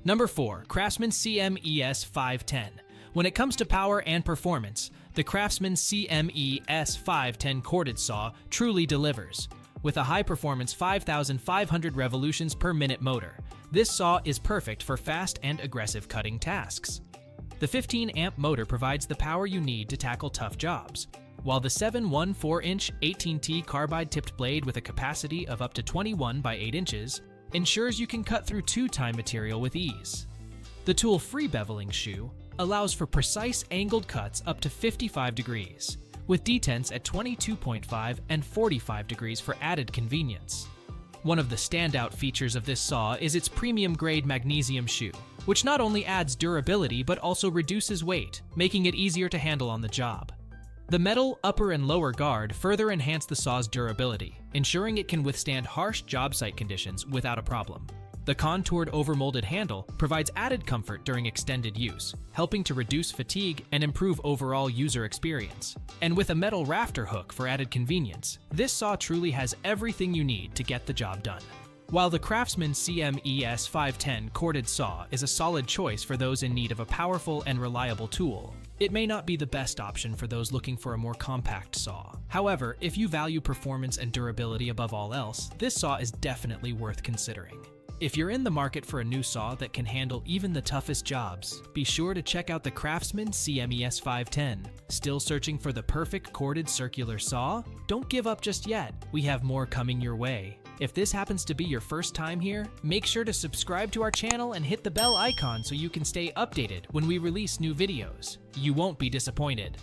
Number 4. CRAFTSMAN CMES 510. When it comes to power and performance, the CRAFTSMAN CMES 510 corded saw truly delivers. With a high-performance 5,500 revolutions per minute motor, this saw is perfect for fast and aggressive cutting tasks. The 15-amp motor provides the power you need to tackle tough jobs, while the 7/1/4-inch 18T carbide-tipped blade with a capacity of up to 21 by 8 inches ensures you can cut through 2-time material with ease. The tool-free beveling shoe allows for precise angled cuts up to 55 degrees, with detents at 22.5 and 45 degrees for added convenience. One of the standout features of this saw is its premium-grade magnesium shoe, which not only adds durability but also reduces weight, making it easier to handle on the job. The metal upper and lower guard further enhance the saw's durability, ensuring it can withstand harsh job site conditions without a problem. The contoured overmolded handle provides added comfort during extended use, helping to reduce fatigue and improve overall user experience. And with a metal rafter hook for added convenience, this saw truly has everything you need to get the job done. While the CRAFTSMAN CMES 510 corded saw is a solid choice for those in need of a powerful and reliable tool, it may not be the best option for those looking for a more compact saw. However, if you value performance and durability above all else, this saw is definitely worth considering. If you're in the market for a new saw that can handle even the toughest jobs, be sure to check out the CRAFTSMAN CMES 510. Still searching for the perfect corded circular saw? Don't give up just yet. We have more coming your way. If this happens to be your first time here, make sure to subscribe to our channel and hit the bell icon so you can stay updated when we release new videos. You won't be disappointed.